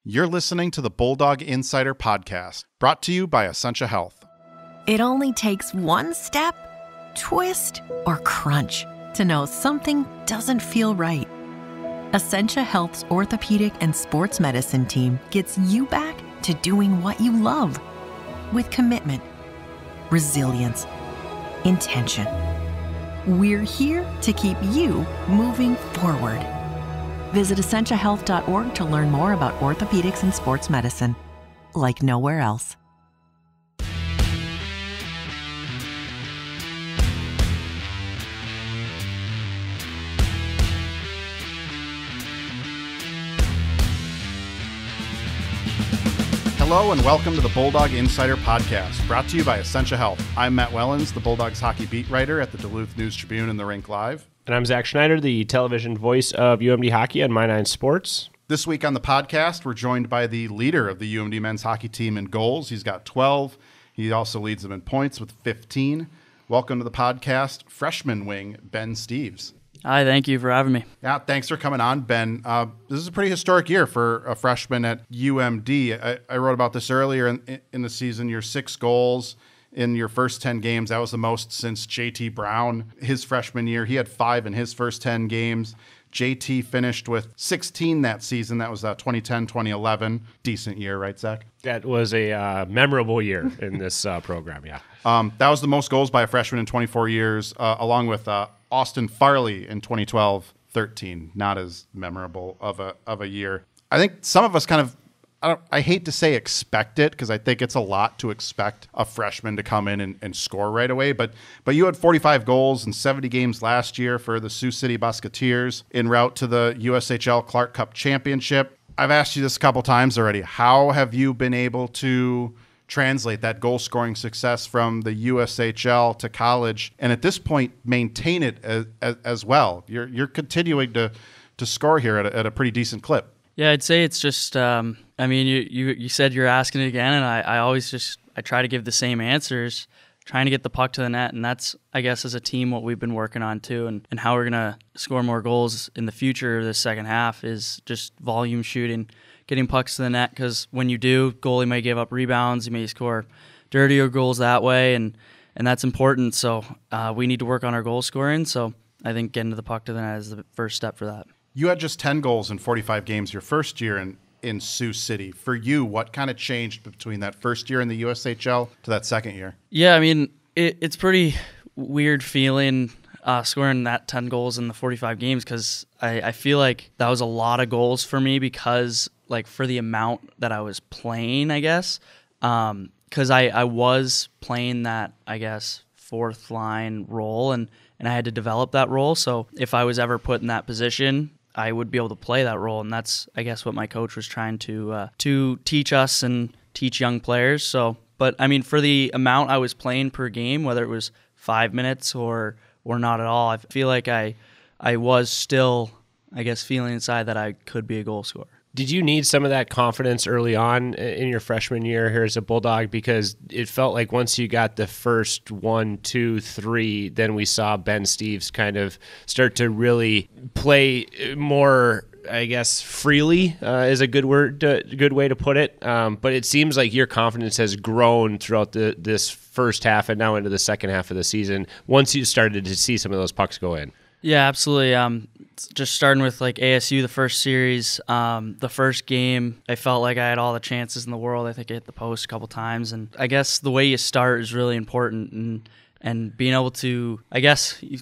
You're listening to the Bulldog Insider Podcast, brought to you by Essentia Health. It only takes one step, twist, or crunch to know something doesn't feel right. Essentia Health's orthopedic and sports medicine team gets you back to doing what you love with commitment, resilience, intention. We're here to keep you moving forward. Visit essentiahealth.org to learn more about orthopedics and sports medicine, like nowhere else. Hello and welcome to the Bulldog Insider Podcast, brought to you by Essentia Health. I'm Matt Wellens, the Bulldogs hockey beat writer at the Duluth News Tribune and the Rink Live. And I'm Zach Schneider, the television voice of UMD Hockey on My Nine Sports. This week on the podcast, we're joined by the leader of the UMD men's hockey team in goals. He's got 12. He also leads them in points with 15. Welcome to the podcast, freshman wing, Ben Steeves. Hi, thank you for having me. Yeah, thanks for coming on, Ben. This is a pretty historic year for a freshman at UMD. I wrote about this earlier in the season. Your 6 goals in your first 10 games. That was the most since JT Brown, his freshman year. He had 5 in his first 10 games. JT finished with 16 that season. That was 2010-2011. Decent year, right, Zach? That was a memorable year in this program, yeah. That was the most goals by a freshman in 24 years, along with Austin Farley in 2012-13. Not as memorable of a year. I think some of us kind of, I hate to say expect it, because I think it's a lot to expect a freshman to come in and score right away. But you had 45 goals in 70 games last year for the Sioux City Musketeers en route to the USHL Clark Cup Championship. I've asked you this a couple times already. How have you been able to translate that goal-scoring success from the USHL to college, and at this point maintain it as well? You're continuing to score here at a pretty decent clip. Yeah, I'd say it's just, you said you're asking it again, and I try to give the same answers, trying to get the puck to the net, and that's, I guess, as a team, what we've been working on too, and how we're going to score more goals in the future, the second half, is just volume shooting, getting pucks to the net, because when you do, goalie may give up rebounds, you may score dirtier goals that way, and that's important, so we need to work on our goal scoring, so I think getting to the puck to the net is the first step for that. You had just 10 goals in 45 games your first year in Sioux City. For you, what kind of changed between that first year in the USHL to that second year? Yeah, I mean, it's pretty weird feeling scoring that 10 goals in the 45 games, because I feel like that was a lot of goals for me, because like for the amount that I was playing, I guess, because I was playing that, I guess, fourth line role, and I had to develop that role. So if I was ever put in that position, I would be able to play that role, and that's, I guess, what my coach was trying to teach us and teach young players. So, but I mean, for the amount I was playing per game, whether it was 5 minutes or not at all, I feel like I was still, I guess, feeling inside that I could be a goal scorer. Did you need some of that confidence early on in your freshman year here as a Bulldog? Because it felt like once you got the first 1, 2, 3, then we saw Ben Steeves kind of start to really play more, I guess, freely is a good way to put it. But it seems like your confidence has grown throughout this first half and now into the second half of the season once you started to see some of those pucks go in. Yeah, absolutely. Just starting with like ASU, the first series, the first game, I felt like I had all the chances in the world. I think I hit the post a couple times, and I guess the way you start is really important, and being able to, I guess you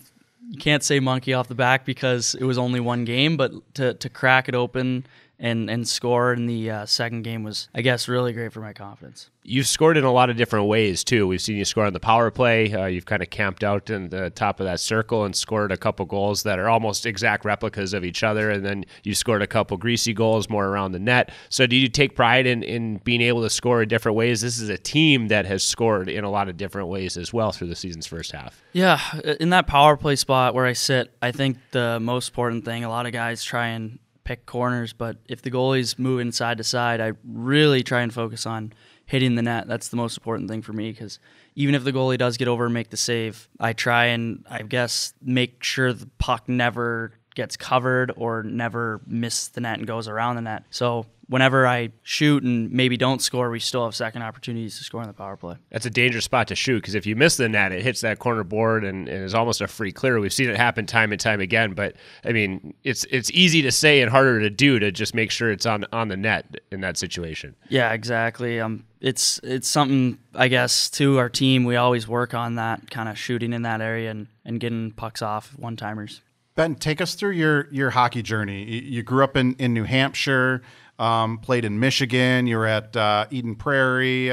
can't say monkey off the back because it was only one game, but to crack it open and score in the second game was, I guess, really great for my confidence. You've scored in a lot of different ways, too. We've seen you score on the power play. You've kind of camped out in the top of that circle and scored a couple goals that are almost exact replicas of each other, and then you scored a couple greasy goals more around the net. So do you take pride in being able to score in different ways? This is a team that has scored in a lot of different ways as well through the season's first half. Yeah, in that power play spot where I sit, I think the most important thing, a lot of guys try and pick corners, but if the goalie's moving side to side, I really try and focus on hitting the net. That's the most important thing for me, because even if the goalie does get over and make the save, I try and, I guess, make sure the puck never gets covered or never misses the net and goes around the net. So whenever I shoot and maybe don't score, we still have second opportunities to score in the power play. That's a dangerous spot to shoot, because if you miss the net, it hits that corner board and is almost a free clear. We've seen it happen time and time again, but I mean, it's easy to say and harder to do, to just make sure it's on the net in that situation. Yeah, exactly. It's something, I guess, to our team. We always work on that kind of shooting in that area and getting pucks off one-timers. Ben, take us through your hockey journey. You grew up in New Hampshire, played in Michigan. You were at Eden Prairie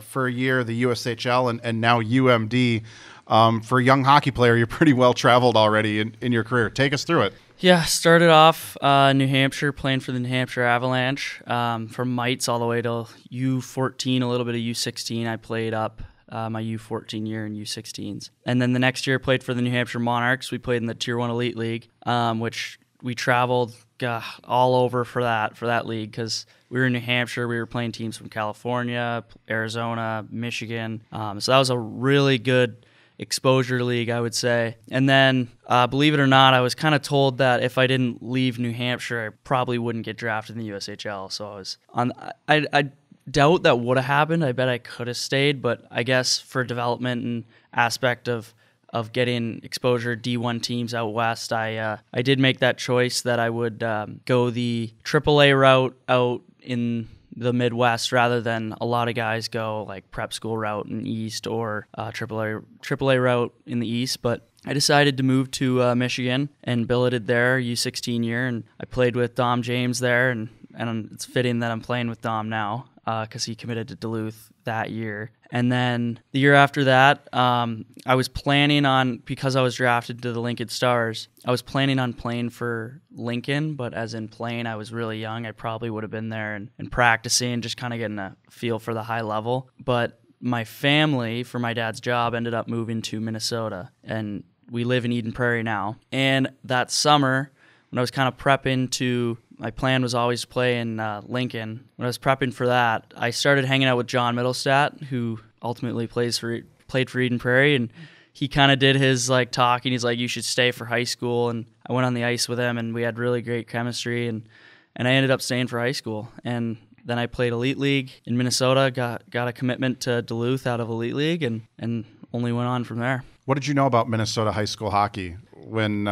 for a year, the USHL, and now UMD. For a young hockey player, you're pretty well traveled already in your career. Take us through it. Yeah, started off New Hampshire, playing for the New Hampshire Avalanche, from mites all the way to U14, a little bit of U16. I played up my U14 year and U16s. And then the next year played for the New Hampshire Monarchs. We played in the Tier 1 Elite League, which we traveled all over for that league, because we were in New Hampshire. We were playing teams from California, Arizona, Michigan. So that was a really good exposure league, I would say. And then, believe it or not, I was kind of told that if I didn't leave New Hampshire, I probably wouldn't get drafted in the USHL. So I was I doubt that would have happened. I bet I could have stayed, but I guess for development and aspect of getting exposure D1 teams out west, I did make that choice that I would go the AAA route out in the Midwest rather than a lot of guys go like prep school route in the East or AAA route in the East. But I decided to move to Michigan and billeted there U16 year, and I played with Dom James there, and it's fitting that I'm playing with Dom now because he committed to Duluth that year. And then the year after that, I was planning on, because I was drafted to the Lincoln Stars, I was planning on playing for Lincoln, but as in playing, I was really young. I probably would have been there and practicing, just kind of getting a feel for the high level. But my family, for my dad's job, ended up moving to Minnesota, and we live in Eden Prairie now. And that summer, when I was kind of prepping to, my plan was always to play in Lincoln. When I was prepping for that, I started hanging out with John Middlestat, who ultimately played for Eden Prairie, and he kind of did his talking. He's like, you should stay for high school, and I went on the ice with him, and we had really great chemistry, and I ended up staying for high school. And then I played Elite League in Minnesota, got a commitment to Duluth out of Elite League, and only went on from there. What did you know about Minnesota high school hockey when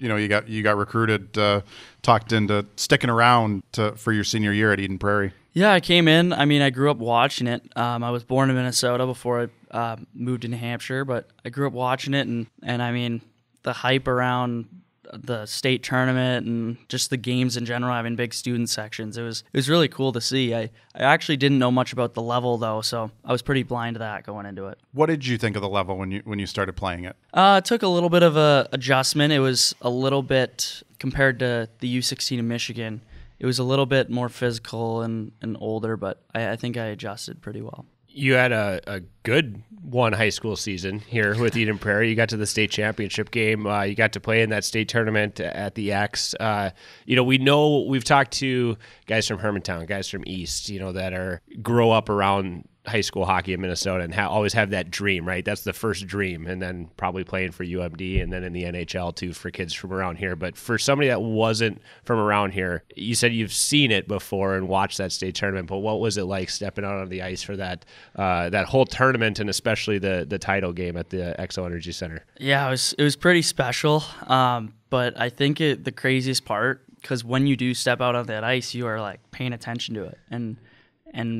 you got recruited, talked into sticking around for your senior year at Eden Prairie? Yeah, I came in. I mean, I grew up watching it. I was born in Minnesota before I moved to New Hampshire, but I grew up watching it, and I mean, the hype around the state tournament and just the games in general, having big student sections, it was really cool to see. I actually didn't know much about the level though, so I was pretty blind to that going into it. What did you think of the level when you started playing it? It took a little bit of a adjustment. It was a little bit, compared to the U16 in Michigan, it was a little bit more physical and older, but I think I adjusted pretty well. You had a good one high school season here with Eden Prairie. You got to the state championship game. You got to play in that state tournament at the X. We've talked to guys from Hermantown, guys from East, that grow up around high school hockey in Minnesota and always have that dream, right? That's the first dream, and then probably playing for UMD and then in the NHL too for kids from around here. But for somebody that wasn't from around here, you said you've seen it before and watched that state tournament, but what was it like stepping out on the ice for that whole tournament, and especially the title game at the XO Energy Center? Yeah, it was pretty special, but I think the craziest part, because when you do step out on that ice, you are paying attention to it, and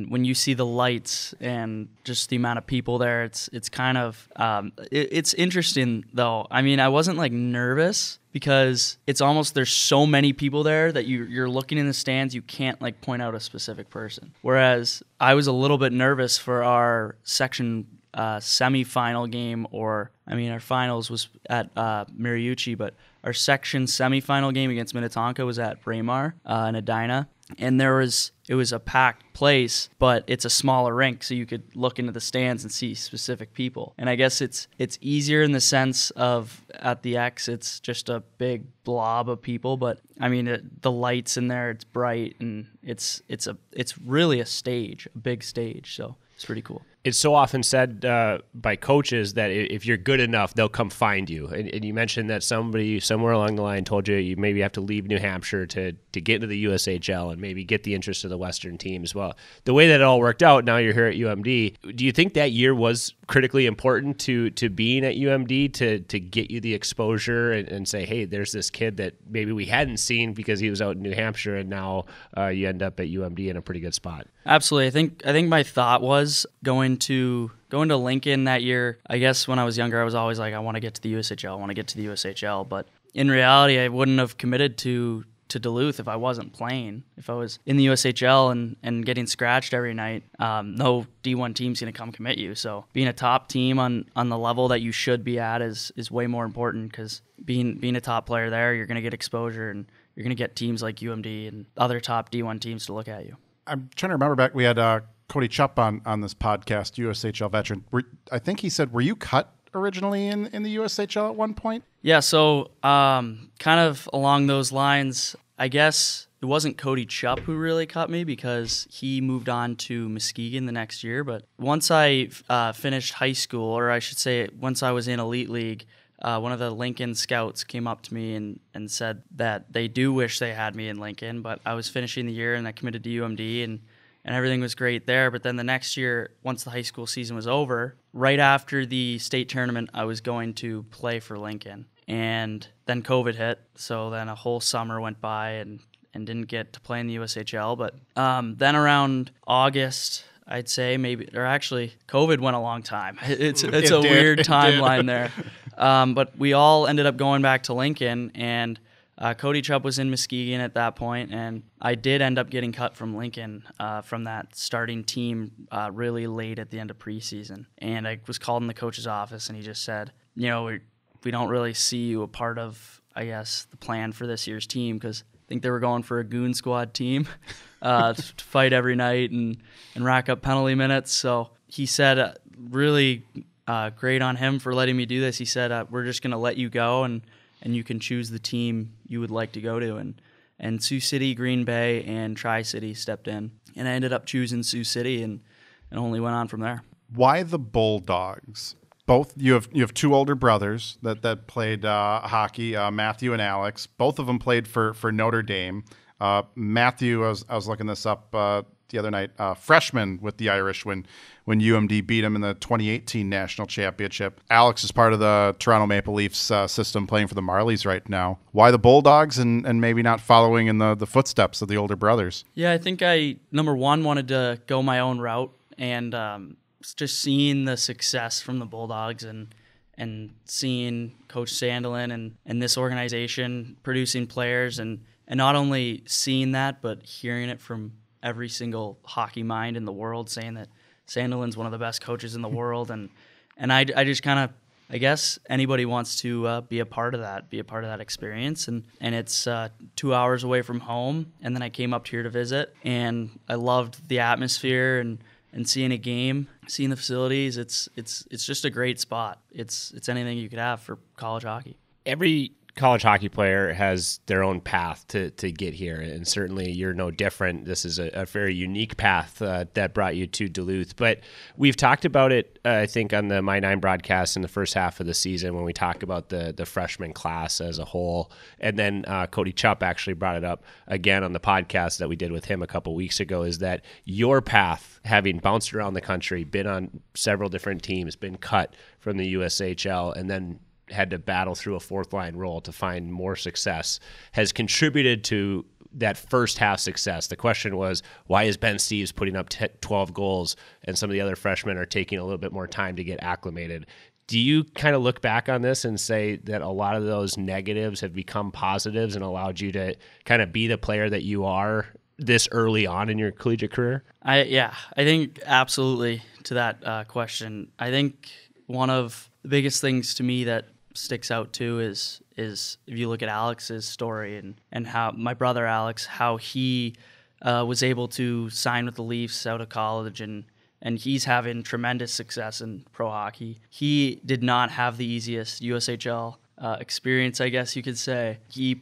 when you see the lights and just the amount of people there, it's kind of it's interesting though. I mean, I wasn't nervous, because it's almost, there's so many people there that you're looking in the stands, you can't point out a specific person. Whereas I was a little bit nervous for our section semifinal game, our finals was at Mariucci, but our section semifinal game against Minnetonka was at Braemar in Edina. And it was a packed place, but it's a smaller rink, so you could look into the stands and see specific people. And I guess it's easier in the sense of at the X, it's just a big blob of people. But I mean, the lights in there, it's bright, and it's really a stage, a big stage. So it's pretty cool. It's so often said by coaches that if you're good enough, they'll come find you. And you mentioned that somebody somewhere along the line told you maybe have to leave New Hampshire to get into the USHL and maybe get the interest of the Western teams. Well, the way that it all worked out, now you're here at UMD. Do you think that year was critically important to being at UMD to get you the exposure and say, hey, there's this kid that maybe we hadn't seen because he was out in New Hampshire, and now you end up at UMD in a pretty good spot? Absolutely. I think my thought was going to Lincoln that year. I guess when I was younger, I was always like, I want to get to the USHL. But in reality, I wouldn't have committed to Duluth if I wasn't playing. If I was in the USHL and getting scratched every night, no D1 team's going to come commit you. So being a top team on the level that you should be at is way more important, because being a top player there, you're going to get exposure, and you're going to get teams like UMD and other top D1 teams to look at you. I'm trying to remember back, we had Cody Chupp on this podcast, USHL veteran. I think he said, were you cut originally in the USHL at one point? Yeah, so kind of along those lines, I guess it wasn't Cody Chupp who really cut me, because he moved on to Muskegon the next year. But once I finished high school, or I should say once I was in Elite League, one of the Lincoln scouts came up to me and said that they do wish they had me in Lincoln, but I was finishing the year and I committed to UMD, and everything was great there. But then the next year, once the high school season was over, right after the state tournament, I was going to play for Lincoln. And then COVID hit, so then a whole summer went by and didn't get to play in the USHL. But then around August, I'd say maybe, or actually, COVID went a long time. It's a weird timeline there. But we all ended up going back to Lincoln, and Cody Chupp was in Muskegon at that point, and I did end up getting cut from Lincoln from that starting team really late at the end of preseason. And I was called in the coach's office, and he just said, we don't really see you a part of, I guess, the plan for this year's team, because I think they were going for a goon squad team to fight every night and rack up penalty minutes. So he said, really great on him for letting me do this. He said, we're just going to let you go, and you can choose the team you would like to go to. And Sioux City, Green Bay, and Tri-City stepped in. And I ended up choosing Sioux City and only went on from there. Why the Bulldogs? Both you have two older brothers that played hockey, Matthew and Alex. Both of them played for Notre Dame. Matthew, I was looking this up the other night, freshman with the Irish when UMD beat him in the 2018 national championship. Alex is part of the Toronto Maple Leafs system, playing for the Marlies right now. Why the Bulldogs, and maybe not following in the footsteps of the older brothers? Yeah, I think I, number one, wanted to go my own route, and just seeing the success from the Bulldogs and seeing Coach Sandelin and this organization producing players, and not only seeing that, but hearing it from every single hockey mind in the world saying that Sandelin's one of the best coaches in the world. And I just kind of, I guess anybody wants to be a part of that experience. And it's 2 hours away from home. And then I came up here to visit, and I loved the atmosphere and seeing a game, seeing the facilities. It's just a great spot. It's anything you could have for college hockey. Every college hockey player has their own path to get here, and certainly you're no different. This is a very unique path that brought you to Duluth. But we've talked about it, I think, on the My Nine broadcast in the first half of the season when we talk about the freshman class as a whole. And then Cody Chupp actually brought it up again on the podcast that we did with him a couple weeks ago, is that your path, having bounced around the country, been on several different teams, been cut from the USHL, and then had to battle through a fourth line role to find more success, has contributed to that first half success. The question was, why is Ben Steeves putting up 12 goals and some of the other freshmen are taking a little bit more time to get acclimated? Do you kind of look back on this and say that a lot of those negatives have become positives and allowed you to kind of be the player that you are this early on in your collegiate career? I think absolutely to that question. I think one of the biggest things to me that sticks out too is if you look at Alex's story and how my brother Alex, how he was able to sign with the Leafs out of college, and he's having tremendous success in pro hockey. He did not have the easiest USHL experience, I guess you could say. He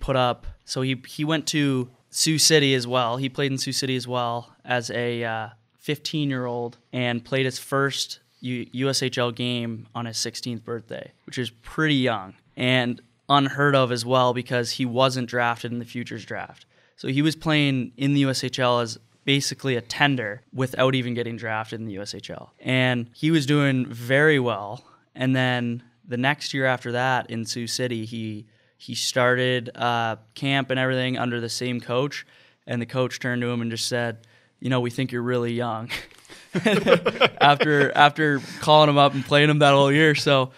went to Sioux City as well. He played in Sioux City as well as a 15-year-old and played his first USHL game on his 16th birthday, which is pretty young and unheard of as well because he wasn't drafted in the Futures draft. So he was playing in the USHL as basically a tender without even getting drafted in the USHL. And he was doing very well. And then the next year after that in Sioux City, he started camp and everything under the same coach. And the coach turned to him and just said, we think you're really young. after calling him up and playing him that whole year. So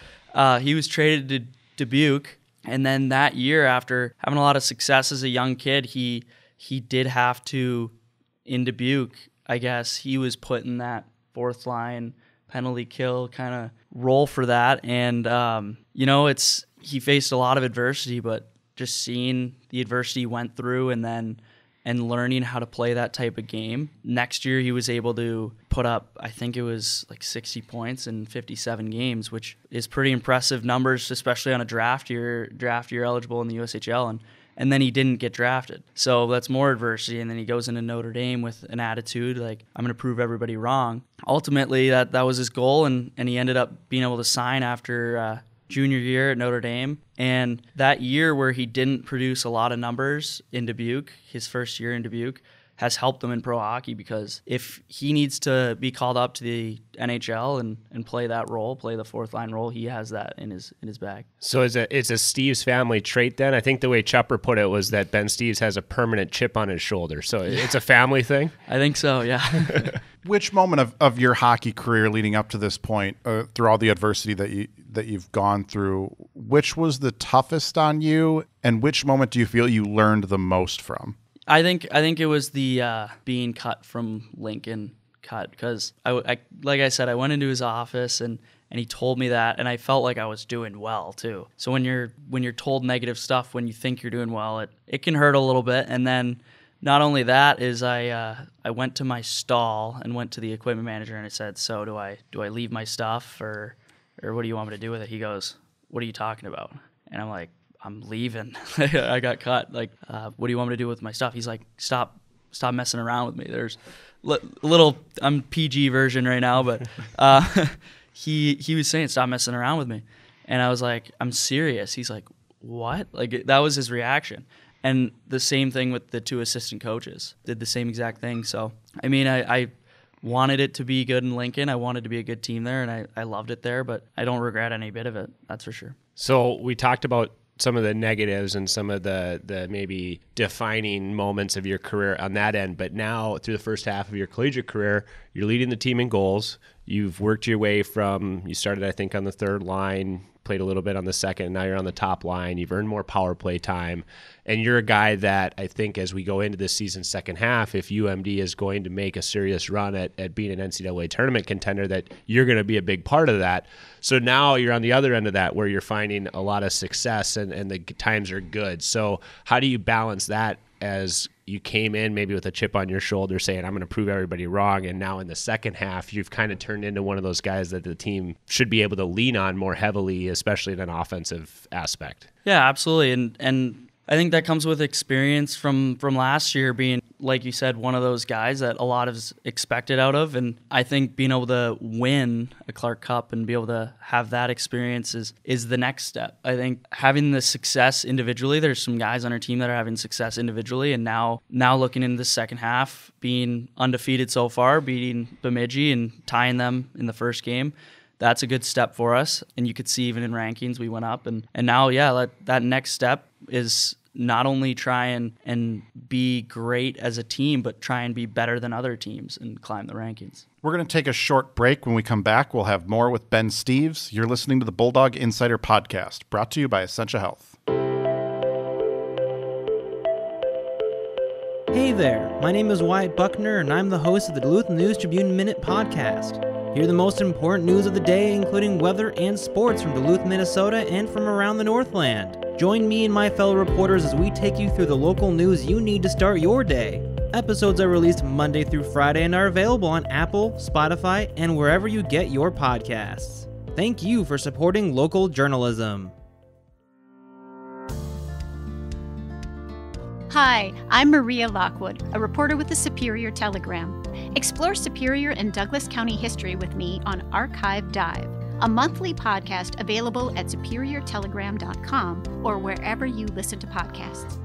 he was traded to Dubuque. And then that year, after having a lot of success as a young kid, he did have to, in Dubuque, I guess, he was put in that fourth line penalty kill kind of role for that. And, he faced a lot of adversity, but just seeing the adversity he went through and learning how to play that type of game. Next year, he was able to put up, I think it was like 60 points in 57 games, which is pretty impressive numbers, especially on a draft year eligible in the USHL. And then he didn't get drafted. So that's more adversity. And then he goes into Notre Dame with an attitude like, I'm going to prove everybody wrong. Ultimately, that was his goal, and he ended up being able to sign after junior year at Notre Dame. And that year where he didn't produce a lot of numbers in Dubuque, his first year in Dubuque, has helped him in pro hockey, because if he needs to be called up to the NHL and play that role, play the fourth line role, he has that in his bag. So it's a Steeves family trait then? I think the way Chupper put it was that Ben Steeves has a permanent chip on his shoulder. So it's a family thing? I think so, yeah. Which moment of your hockey career leading up to this point, through all the adversity that you've gone through, which was the toughest on you, and which moment do you feel you learned the most from? I think it was the being cut from Lincoln because I like I said, I went into his office and he told me that, and I felt like I was doing well too. So when you're told negative stuff when you think you're doing well, it can hurt a little bit. And then not only that is I went to my stall and went to the equipment manager and I said, so do I leave my stuff or what do you want me to do with it? He goes, what are you talking about? And I'm like, I'm leaving. I got cut. Like, what do you want me to do with my stuff? He's like, stop messing around with me. There's a little, I'm PG version right now, but he was saying, stop messing around with me. And I was like, I'm serious. He's like, what? Like, that was his reaction. And the same thing with the two assistant coaches. Did the same exact thing. So, I mean, I wanted it to be good in Lincoln. I wanted to be a good team there, and I loved it there, but I don't regret any bit of it. That's for sure. So we talked about some of the negatives and some of the maybe defining moments of your career on that end. But now, through the first half of your collegiate career, you're leading the team in goals. You've worked your way from, you started, I think, on the third line, played a little bit on the second, and now you're on the top line. You've earned more power play time. And you're a guy that I think as we go into this season's second half, if UMD is going to make a serious run at being an NCAA tournament contender, that you're going to be a big part of that. So now you're on the other end of that where you're finding a lot of success and the times are good. So how do you balance that as you came in maybe with a chip on your shoulder saying, I'm going to prove everybody wrong, and now in the second half, you've kind of turned into one of those guys that the team should be able to lean on more heavily, especially in an offensive aspect? Yeah, absolutely. And I think that comes with experience from last year being, like you said, one of those guys that a lot is expected out of. And I think being able to win a Clark Cup and be able to have that experience is the next step. I think having the success individually, there's some guys on our team that are having success individually, and now looking into the second half, being undefeated so far, beating Bemidji and tying them in the first game, that's a good step for us. And you could see even in rankings, we went up. And now, yeah, that next step is not only try and be great as a team, but try and be better than other teams and climb the rankings. We're going to take a short break. When we come back, we'll have more with Ben Steeves. You're listening to the Bulldog Insider Podcast, brought to you by Essentia Health. Hey there, my name is Wyatt Buckner, and I'm the host of the Duluth News Tribune Minute Podcast. Hear the most important news of the day, including weather and sports from Duluth, Minnesota, and from around the Northland. Join me and my fellow reporters as we take you through the local news you need to start your day. Episodes are released Monday through Friday and are available on Apple, Spotify, and wherever you get your podcasts. Thank you for supporting local journalism. Hi, I'm Maria Lockwood, a reporter with the Superior Telegram. Explore Superior and Douglas County history with me on Archive Dive, a monthly podcast available at superiortelegram.com or wherever you listen to podcasts.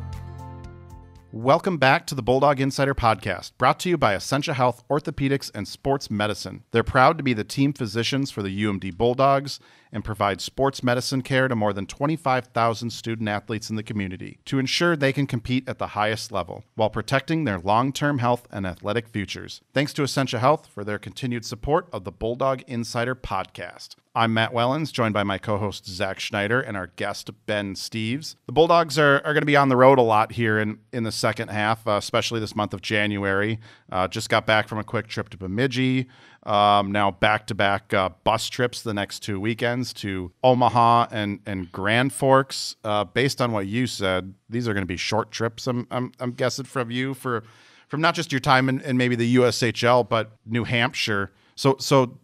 Welcome back to the Bulldog Insider Podcast, brought to you by Essentia Health Orthopedics and Sports Medicine. They're proud to be the team physicians for the UMD Bulldogs and provide sports medicine care to more than 25,000 student athletes in the community to ensure they can compete at the highest level while protecting their long-term health and athletic futures. Thanks to Essentia Health for their continued support of the Bulldog Insider Podcast. I'm Matt Wellens, joined by my co-host Zach Schneider and our guest Ben Steeves. The Bulldogs are going to be on the road a lot here in the second half, especially this month of January. Just got back from a quick trip to Bemidji. Now back-to-back bus trips the next 2 weekends to Omaha and Grand Forks. Based on what you said, these are going to be short trips. I'm guessing from you from not just your time in maybe the USHL, but New Hampshire. So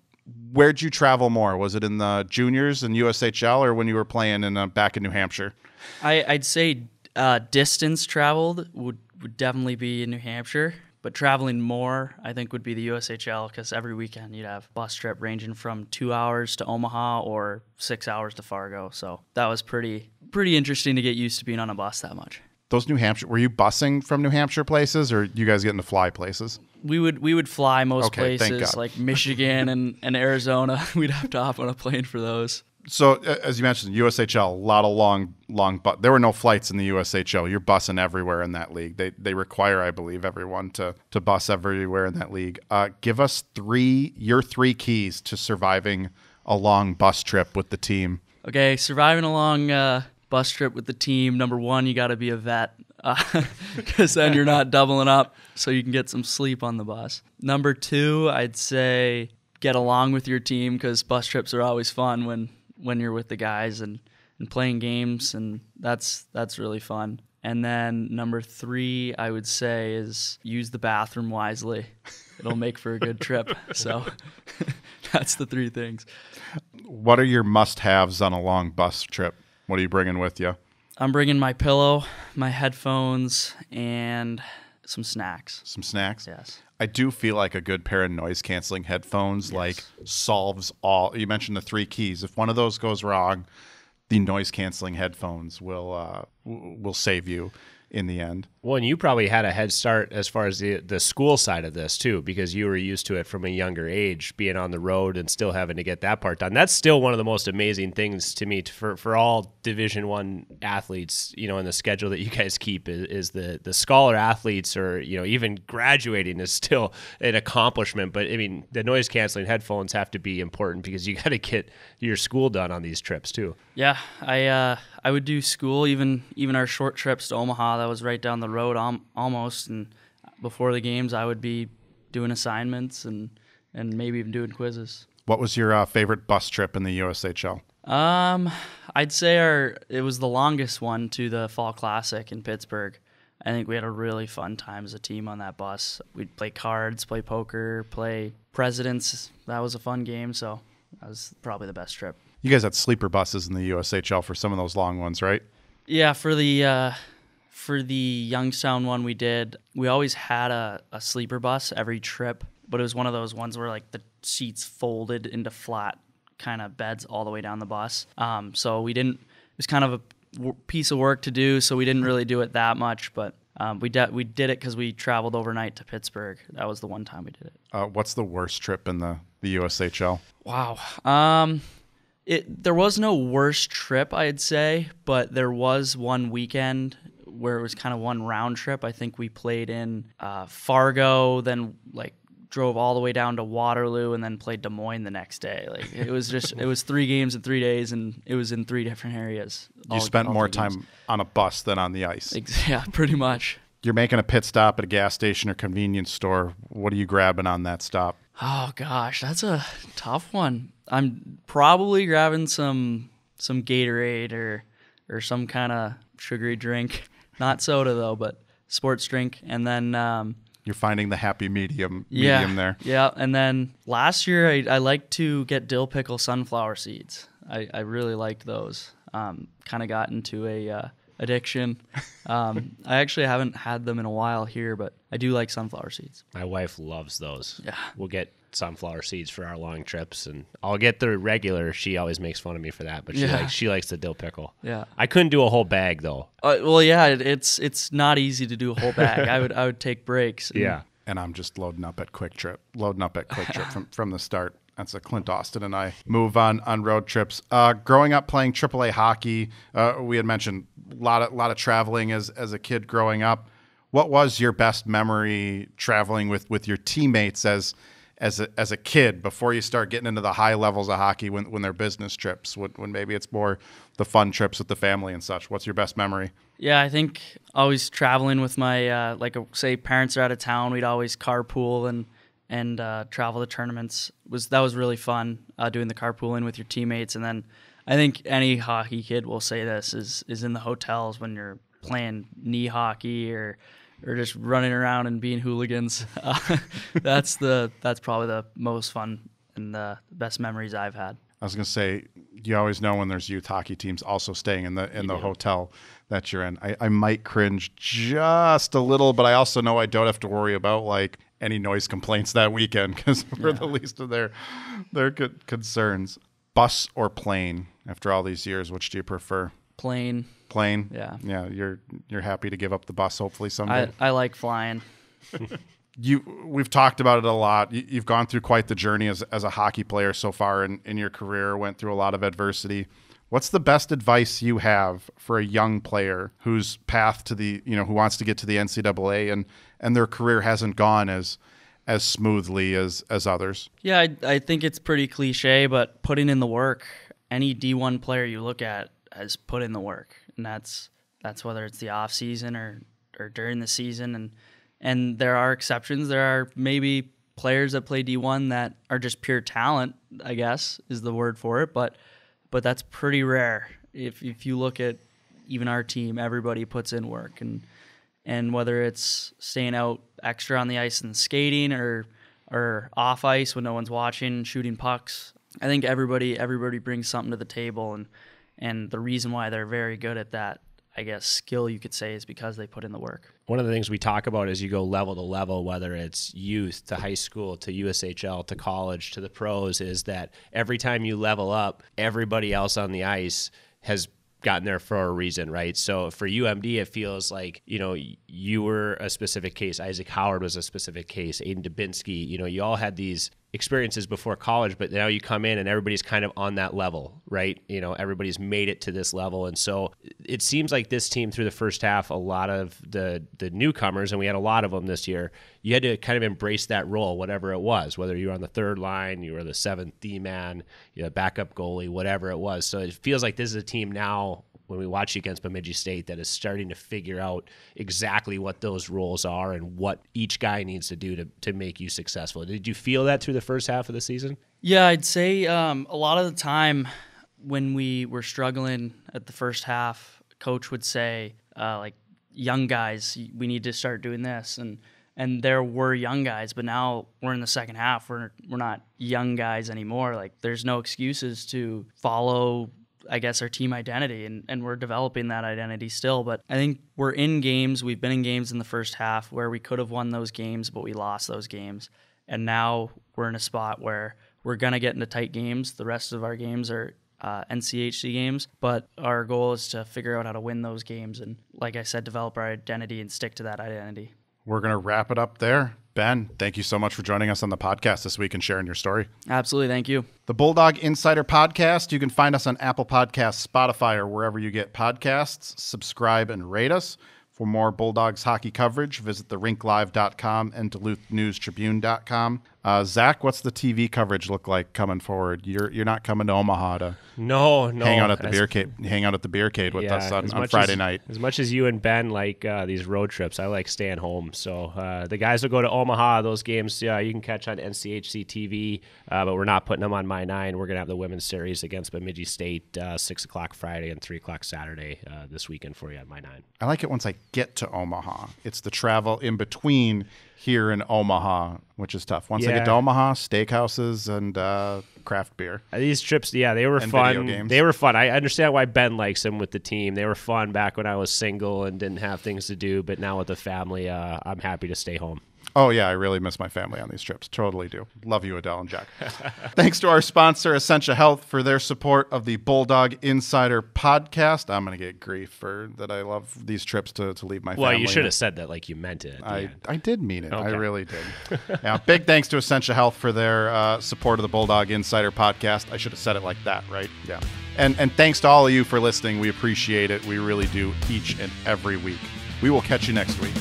where'd you travel more? Was it in the juniors and USHL, or when you were playing back in New Hampshire? I'd say distance traveled would definitely be in New Hampshire. But traveling more, I think, would be the USHL, because every weekend you'd have a bus trip ranging from 2 hours to Omaha or 6 hours to Fargo. So that was pretty interesting to get used to being on a bus that much. Those New Hampshire, were you busing from New Hampshire places, or you guys getting to fly places? We would fly most Okay, thank places, God. like Michigan and Arizona. We'd have to hop on a plane for those. So, as you mentioned, USHL, a lot of long bus. There were no flights in the USHL. You're bussing everywhere in that league. They require, I believe, everyone to bus everywhere in that league. Give us your three keys to surviving a long bus trip with the team. Okay, surviving a long bus trip with the team. Number one, you got to be a vet, because then you're not doubling up, so you can get some sleep on the bus. Number two, I'd say get along with your team, because bus trips are always fun when you're with the guys and playing games, and that's really fun. And then number three, I would say, is use the bathroom wisely. It'll make for a good trip. So that's the three things. What are your must-haves on a long bus trip? What are you bringing with you? I'm bringing my pillow, my headphones, and some snacks. Some snacks? Yes. I do feel like a good pair of noise-canceling headphones solves all. You mentioned the three keys. If one of those goes wrong, the noise-canceling headphones will save you in the end. Well, and you probably had a head start as far as the school side of this too, because you were used to it from a younger age, being on the road and still having to get that part done. That's still one of the most amazing things to me for all Division I athletes, in the schedule that you guys keep is the scholar athletes, or even graduating is still an accomplishment. But I mean, the noise canceling headphones have to be important, because you got to get your school done on these trips too. Yeah, I would do school, even our short trips to Omaha. That was right down the road almost, and before the games I would be doing assignments and maybe even doing quizzes. What was your favorite bus trip in the USHL? I'd say it was the longest one, to the Fall Classic in Pittsburgh. I think we had a really fun time as a team on that bus. We'd play cards, play poker, play Presidents. That was a fun game, so that was probably the best trip. You guys had sleeper buses in the USHL for some of those long ones, right? Yeah, for the Youngstown one we always had a sleeper bus every trip, but it was one of those ones where like the seats folded into flat kind of beds all the way down the bus. So it was kind of a piece of work to do, so we didn't really do it that much, but we did it because we traveled overnight to Pittsburgh. That was the one time we did it. What's the worst trip in the USHL? Wow. There was no worst trip, I'd say, but there was one weekend where it was kind of one round trip. I think we played in Fargo, then drove all the way down to Waterloo, and then played Des Moines the next day. It was 3 games in 3 days, and it was in 3 different areas. You spent more time on a bus than on the ice. Yeah, pretty much. You're making a pit stop at a gas station or convenience store. What are you grabbing on that stop? Oh gosh, that's a tough one. I'm probably grabbing some Gatorade or some kind of sugary drink. Not soda though, but sports drink. And then you're finding the happy medium there. Yeah, and then last year I liked to get dill pickle sunflower seeds. I really liked those. Kind of got into a addiction. I actually haven't had them in a while here, but I do like sunflower seeds. My wife loves those. Yeah. We'll get sunflower seeds for our long trips, and I'll get the regular. She always makes fun of me for that, but she likes the dill pickle. Yeah. I couldn't do a whole bag though. Well, yeah, it's not easy to do a whole bag. I would take breaks. And I'm just loading up at Quick Trip from the start. That's a Clint Austin and I move on road trips. Growing up playing AAA hockey, we had mentioned a lot of traveling as a kid growing up. What was your best memory traveling with your teammates as a kid before you start getting into the high levels of hockey when they're business trips, when maybe it's more the fun trips with the family and such? What's your best memory? Yeah, I think always traveling with my, say parents are out of town, we'd always carpool and travel to tournaments. That was really fun, doing the carpooling with your teammates. And then I think any hockey kid will say this is in the hotels when you're playing knee hockey or just running around and being hooligans. That's probably the most fun and the best memories I've had. I was going to say, you always know when there's youth hockey teams also staying in the hotel that you're in. I might cringe just a little, but I also know I don't have to worry about like any noise complaints that weekend because we're the least of their concerns. Bus or plane? After all these years, which do you prefer? Plane. Yeah. You're happy to give up the bus hopefully someday. I like flying. We've talked about it a lot. You've gone through quite the journey as a hockey player so far in your career, went through a lot of adversity. What's the best advice you have for a young player whose path to who wants to get to the NCAA and their career hasn't gone as smoothly as others? Yeah, I think it's pretty cliche, but putting in the work. Any D1 player you look at has put in the work, and that's whether it's the off season or during the season. And there are exceptions. There are maybe players that play D1 that are just pure talent, I guess is the word for it, but that's pretty rare. If you look at even our team, everybody puts in work, and whether it's staying out extra on the ice and skating or off ice when no one's watching, shooting pucks, I think everybody brings something to the table, and the reason why they're very good at that, I guess, skill you could say, is because they put in the work. One of the things we talk about as you go level to level, whether it's youth to high school to USHL to college to the pros, is that every time you level up, everybody else on the ice has gotten there for a reason, right? So for UMD, it feels like, you were a specific case. Isaac Howard was a specific case. Aiden Dubinsky, you all had these experiences before college, but now you come in and everybody's kind of on that level, right? Everybody's made it to this level. And so it seems like this team through the first half, a lot of the newcomers, and we had a lot of them this year, you had to kind of embrace that role, whatever it was, whether you were on the third line, you were the seventh D-man, backup goalie, whatever it was. So it feels like this is a team now, when we watch against Bemidji State, that is starting to figure out exactly what those roles are and what each guy needs to do to make you successful. Did you feel that through the first half of the season? Yeah, I'd say a lot of the time when we were struggling at the first half, coach would say, young guys, we need to start doing this. And there were young guys, but now we're in the second half. We're not young guys anymore. Like, there's no excuses to follow, I guess, our team identity, and we're developing that identity still. But I think we're in games. We've been in games in the first half where we could have won those games, but we lost those games. And now we're in a spot where we're going to get into tight games. The rest of our games are NCHC games, but our goal is to figure out how to win those games and, like I said, develop our identity and stick to that identity. We're going to wrap it up there. Ben, thank you so much for joining us on the podcast this week and sharing your story. Absolutely. Thank you. The Bulldog Insider Podcast. You can find us on Apple Podcasts, Spotify, or wherever you get podcasts. Subscribe and rate us. For more Bulldogs hockey coverage, visit therinklive.com and DuluthNewsTribune.com. Zach, what's the TV coverage look like coming forward? You're not coming to Omaha to hang out at the Beercade with us on Friday night. As much as you and Ben like these road trips, I like staying home. So the guys will go to Omaha. Those games, you can catch on NCHC TV, but we're not putting them on My 9. We're going to have the women's series against Bemidji State, 6 o'clock Friday and 3 o'clock Saturday this weekend for you on My 9. I like it once I get to Omaha. It's the travel in between here in Omaha, which is tough. Once I get to Omaha, steakhouses and craft beer. These trips, they were and fun. Video games. They were fun. I understand why Ben likes them with the team. They were fun back when I was single and didn't have things to do, but now with the family, I'm happy to stay home. Oh, yeah, I really miss my family on these trips. Totally do. Love you, Adele and Jack. Thanks to our sponsor, Essentia Health, for their support of the Bulldog Insider Podcast. I'm going to get grief for that I love these trips to leave my family. Well, you should have said that like you meant it. I did mean it. Okay. I really did. Yeah, big thanks to Essentia Health for their support of the Bulldog Insider Podcast. I should have said it like that, right? Yeah. And thanks to all of you for listening. We appreciate it. We really do each and every week. We will catch you next week.